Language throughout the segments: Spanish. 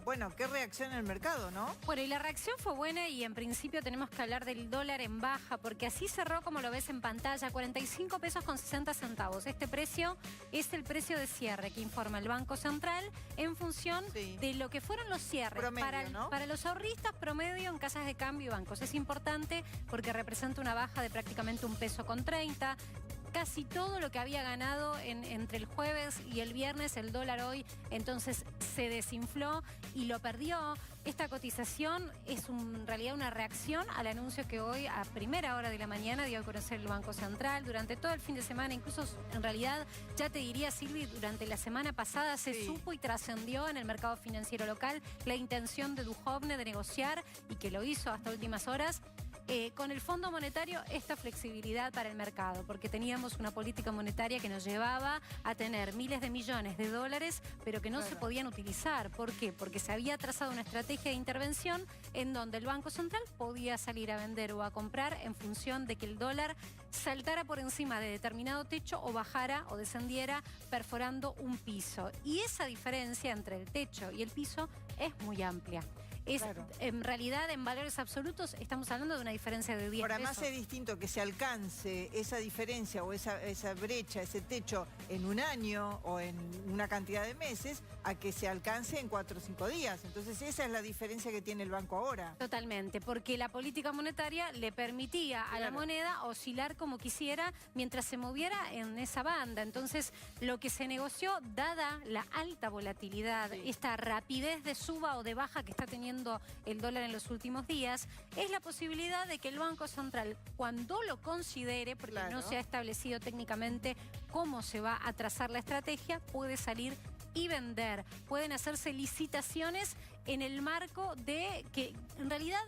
Bueno, qué reacción en el mercado, ¿no? Bueno, y la reacción fue buena y en principio tenemos que hablar del dólar en baja, porque así cerró, como lo ves en pantalla, 45 pesos con 60 centavos. Este precio es el precio de cierre que informa el Banco Central en función de lo que fueron los cierres. Promedio, ¿no? Para los ahorristas, promedio en casas de cambio y bancos. Es importante porque representa una baja de prácticamente 1,30 pesos. Casi todo lo que había ganado entre el jueves y el viernes, el dólar hoy, entonces se desinfló y lo perdió. Esta cotización es en realidad una reacción al anuncio que hoy a primera hora de la mañana dio a conocer el Banco Central. Durante todo el fin de semana, incluso en realidad, ya te diría, Silvi, durante la semana pasada se supo y trascendió en el mercado financiero local la intención de Duhovne de negociar, y que lo hizo hasta últimas horas, con el Fondo Monetario, esta flexibilidad para el mercado, porque teníamos una política monetaria que nos llevaba a tener miles de millones de dólares, pero que no se podían utilizar. ¿Por qué? Porque se había trazado una estrategia de intervención en donde el Banco Central podía salir a vender o a comprar en función de que el dólar saltara por encima de determinado techo o bajara o descendiera perforando un piso. Y esa diferencia entre el techo y el piso es muy amplia. En realidad, en valores absolutos, estamos hablando de una diferencia de 10 pesos. Por además es distinto que se alcance esa diferencia o esa brecha, ese techo en un año o en una cantidad de meses, a que se alcance en 4 o 5 días. Entonces esa es la diferencia que tiene el banco ahora. Totalmente, porque la política monetaria le permitía a la moneda oscilar como quisiera mientras se moviera en esa banda. Entonces, lo que se negoció, dada la alta volatilidad, esta rapidez de suba o de baja que está teniendo el dólar en los últimos días, es la posibilidad de que el Banco Central, cuando lo considere, porque no se ha establecido técnicamente cómo se va a trazar la estrategia, puede salir y vender. Pueden hacerse licitaciones en el marco de que, en realidad,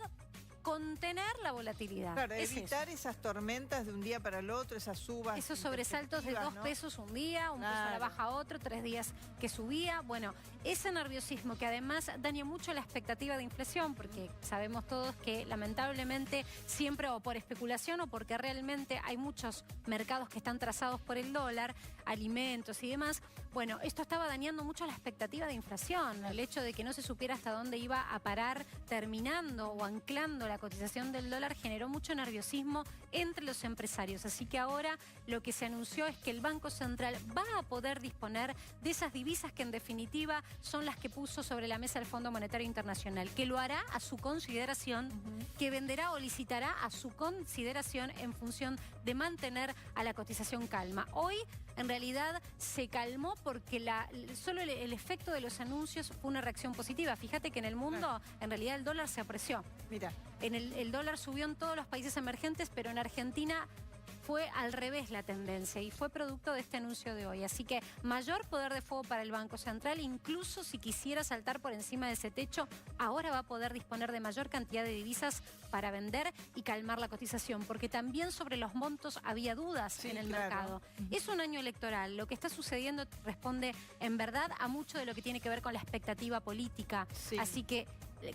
contener la volatilidad. Claro, evitar esas tormentas de un día para el otro, esas subas. Esos sobresaltos de 2 pesos un día, un peso a la baja otro, 3 días que subía. Bueno, ese nerviosismo que además daña mucho la expectativa de inflación, porque sabemos todos que lamentablemente siempre, o por especulación o porque realmente hay muchos mercados que están trazados por el dólar, alimentos y demás. Bueno, esto estaba dañando mucho la expectativa de inflación. El hecho de que no se supiera hasta dónde iba a parar terminando o anclando la cotización del dólar generó mucho nerviosismo entre los empresarios. Así que ahora lo que se anunció es que el Banco Central va a poder disponer de esas divisas que en definitiva son las que puso sobre la mesa el Fondo Monetario Internacional, que lo hará a su consideración, que venderá o licitará a su consideración en función de mantener a la cotización calma. Hoy, en realidad, se calmó porque solo el efecto de los anuncios fue una reacción positiva. Fíjate que en el mundo, en realidad, el dólar se apreció. Mira. El dólar subió en todos los países emergentes, pero en Argentina fue al revés la tendencia y fue producto de este anuncio de hoy. Así que mayor poder de fuego para el Banco Central, incluso si quisiera saltar por encima de ese techo, ahora va a poder disponer de mayor cantidad de divisas para vender y calmar la cotización, porque también sobre los montos había dudas en el mercado. Es un año electoral, lo que está sucediendo responde en verdad a mucho de lo que tiene que ver con la expectativa política. Así que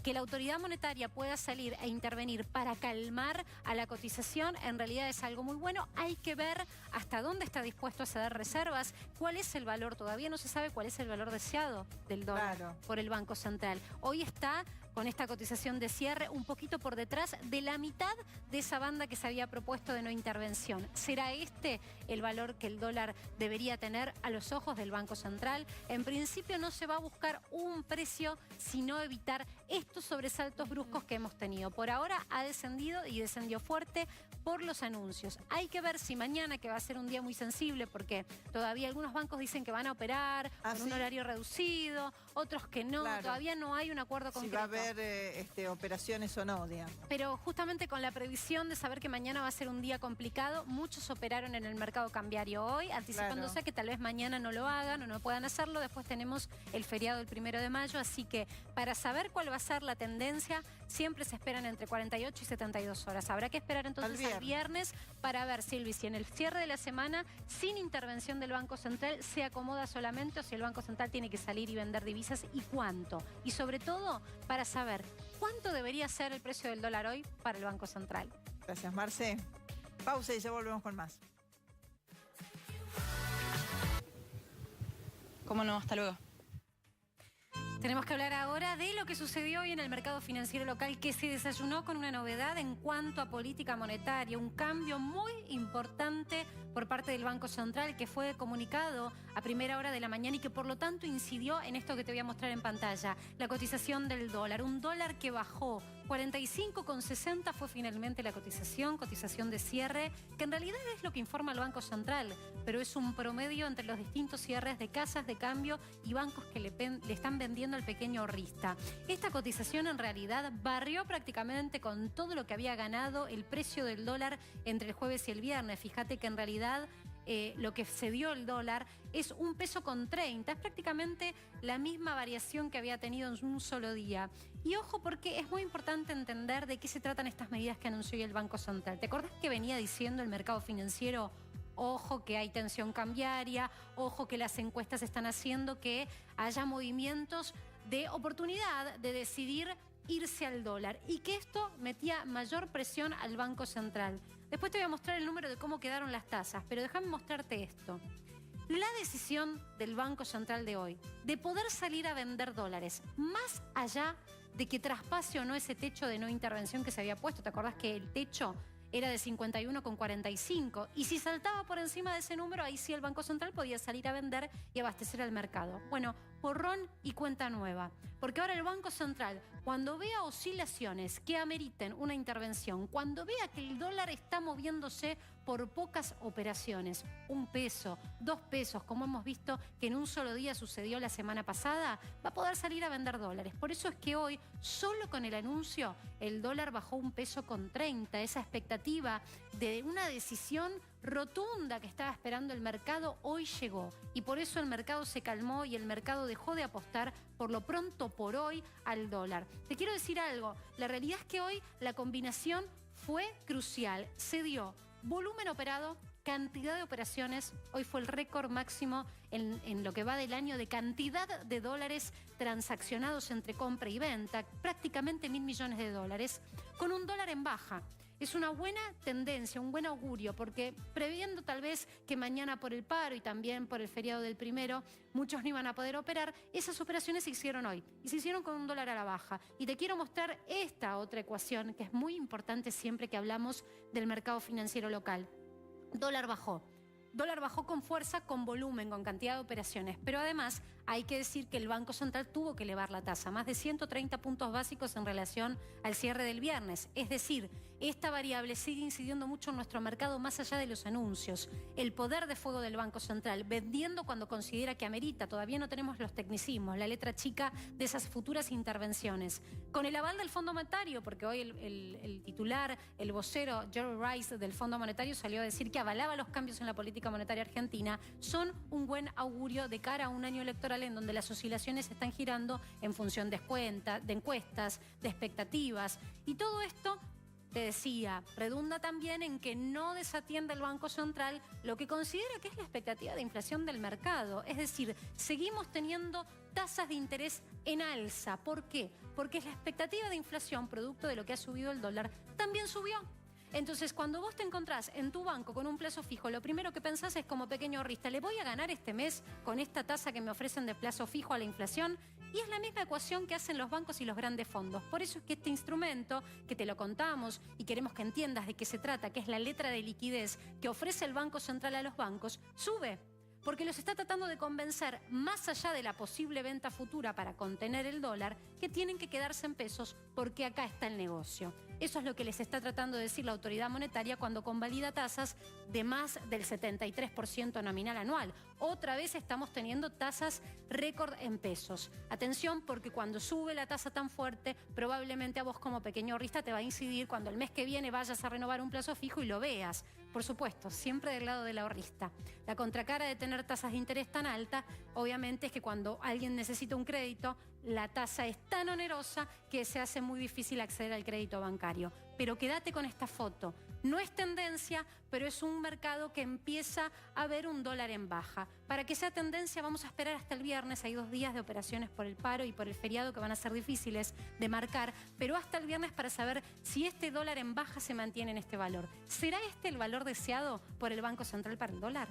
la autoridad monetaria pueda salir e intervenir para calmar a la cotización, en realidad es algo muy bueno. Hay que ver hasta dónde está dispuesto a ceder reservas, cuál es el valor, todavía no se sabe cuál es el valor deseado del dólar por el Banco Central. Hoy está con esta cotización de cierre un poquito por detrás de la mitad de esa banda que se había propuesto de no intervención. ¿Será este el valor que el dólar debería tener a los ojos del Banco Central? En principio no se va a buscar un precio, sino evitar estos sobresaltos bruscos que hemos tenido. Por ahora ha descendido y descendió fuerte por los anuncios. Hay que ver si mañana, que va a ser un día muy sensible, porque todavía algunos bancos dicen que van a operar con un horario reducido, otros que no, todavía no hay un acuerdo concreto. Si va a haber operaciones o no, digamos. Pero justamente con la previsión de saber que mañana va a ser un día complicado, muchos operaron en el mercado cambiario hoy, anticipándose a que tal vez mañana no lo hagan o no puedan hacerlo. Después tenemos el feriado del 1 de mayo, así que para saber cuál va a ser la tendencia, siempre se esperan entre 48 y 72 horas. Habrá que esperar entonces al viernes para ver, Silvi, si en el cierre de la semana, sin intervención del Banco Central, se acomoda solamente o si el Banco Central tiene que salir y vender divisas y cuánto. Y sobre todo, para saber cuánto debería ser el precio del dólar hoy para el Banco Central. Gracias, Marce. Pausa y ya volvemos con más. ¿Cómo no? Hasta luego. Tenemos que hablar ahora de lo que sucedió hoy en el mercado financiero local, que se desayunó con una novedad en cuanto a política monetaria, un cambio muy importante por parte del Banco Central que fue comunicado a primera hora de la mañana y que por lo tanto incidió en esto que te voy a mostrar en pantalla, la cotización del dólar. Un dólar que bajó 45,60 fue finalmente la cotización de cierre, que en realidad es lo que informa el Banco Central, pero es un promedio entre los distintos cierres de casas de cambio y bancos que le están vendiendo al pequeño ahorrista. Esta cotización en realidad barrió prácticamente con todo lo que había ganado el precio del dólar entre el jueves y el viernes. Fíjate que en realidad lo que cedió el dólar es 1,30 pesos. Es prácticamente la misma variación que había tenido en un solo día. Y ojo, porque es muy importante entender de qué se tratan estas medidas que anunció hoy el Banco Central. ¿Te acordás que venía diciendo el mercado financiero? Ojo que hay tensión cambiaria, ojo que las encuestas están haciendo que haya movimientos de oportunidad de decidir irse al dólar y que esto metía mayor presión al Banco Central. Después te voy a mostrar el número de cómo quedaron las tasas, pero déjame mostrarte esto. La decisión del Banco Central de hoy de poder salir a vender dólares, más allá de que traspase o no ese techo de no intervención que se había puesto. ¿Te acordás que el techo era de 51,45? Y si saltaba por encima de ese número, ahí sí el Banco Central podía salir a vender y abastecer al mercado. Bueno, borrón y cuenta nueva. Porque ahora el Banco Central, cuando vea oscilaciones que ameriten una intervención, cuando vea que el dólar está moviéndose por pocas operaciones, 1 peso, 2 pesos, como hemos visto que en un solo día sucedió la semana pasada, va a poder salir a vender dólares. Por eso es que hoy, solo con el anuncio, el dólar bajó 1,30 pesos. Esa expectativa de una decisión rotunda que estaba esperando el mercado hoy llegó, y por eso el mercado se calmó y el mercado dejó de apostar por lo pronto por hoy al dólar. Te quiero decir algo, la realidad es que hoy la combinación fue crucial, se dio volumen operado, cantidad de operaciones. Hoy fue el récord máximo en lo que va del año de cantidad de dólares transaccionados entre compra y venta, prácticamente 1.000 millones de dólares, con un dólar en baja. Es una buena tendencia, un buen augurio, porque previendo tal vez que mañana por el paro y también por el feriado del 1, muchos no iban a poder operar, esas operaciones se hicieron hoy y se hicieron con un dólar a la baja. Y te quiero mostrar esta otra ecuación que es muy importante siempre que hablamos del mercado financiero local. Dólar bajó. Dólar bajó con fuerza, con volumen, con cantidad de operaciones, pero además hay que decir que el Banco Central tuvo que elevar la tasa, más de 130 puntos básicos en relación al cierre del viernes. Es decir, esta variable sigue incidiendo mucho en nuestro mercado más allá de los anuncios. El poder de fuego del Banco Central, vendiendo cuando considera que amerita, todavía no tenemos los tecnicismos, la letra chica de esas futuras intervenciones. Con el aval del Fondo Monetario, porque hoy el titular, el vocero Jerry Rice del Fondo Monetario salió a decir que avalaba los cambios en la política monetaria argentina, son un buen augurio de cara a un año electoral en donde las oscilaciones están girando en función de encuestas, de expectativas. Y todo esto, te decía, redunda también en que no desatienda el Banco Central lo que considera que es la expectativa de inflación del mercado. Es decir, seguimos teniendo tasas de interés en alza. ¿Por qué? Porque la expectativa de inflación, producto de lo que ha subido el dólar, también subió. Entonces, cuando vos te encontrás en tu banco con un plazo fijo, lo primero que pensás es como pequeño ahorrista, ¿le voy a ganar este mes con esta tasa que me ofrecen de plazo fijo a la inflación? Y es la misma ecuación que hacen los bancos y los grandes fondos. Por eso es que este instrumento, que te lo contamos y queremos que entiendas de qué se trata, que es la letra de liquidez que ofrece el Banco Central a los bancos, sube. Porque los está tratando de convencer, más allá de la posible venta futura para contener el dólar, que tienen que quedarse en pesos porque acá está el negocio. Eso es lo que les está tratando de decir la autoridad monetaria cuando convalida tasas de más del 73% nominal anual. Otra vez estamos teniendo tasas récord en pesos. Atención, porque cuando sube la tasa tan fuerte, probablemente a vos como pequeño ahorrista te va a incidir cuando el mes que viene vayas a renovar un plazo fijo y lo veas. Por supuesto, siempre del lado del ahorrista. La contracara de tener tasas de interés tan alta, obviamente, es que cuando alguien necesita un crédito, la tasa es tan onerosa que se hace muy difícil acceder al crédito bancario. Pero quédate con esta foto. No es tendencia, pero es un mercado que empieza a ver un dólar en baja. Para que sea tendencia vamos a esperar hasta el viernes. Hay 2 días de operaciones por el paro y por el feriado que van a ser difíciles de marcar, pero hasta el viernes para saber si este dólar en baja se mantiene en este valor. ¿Será este el valor deseado por el Banco Central para el dólar?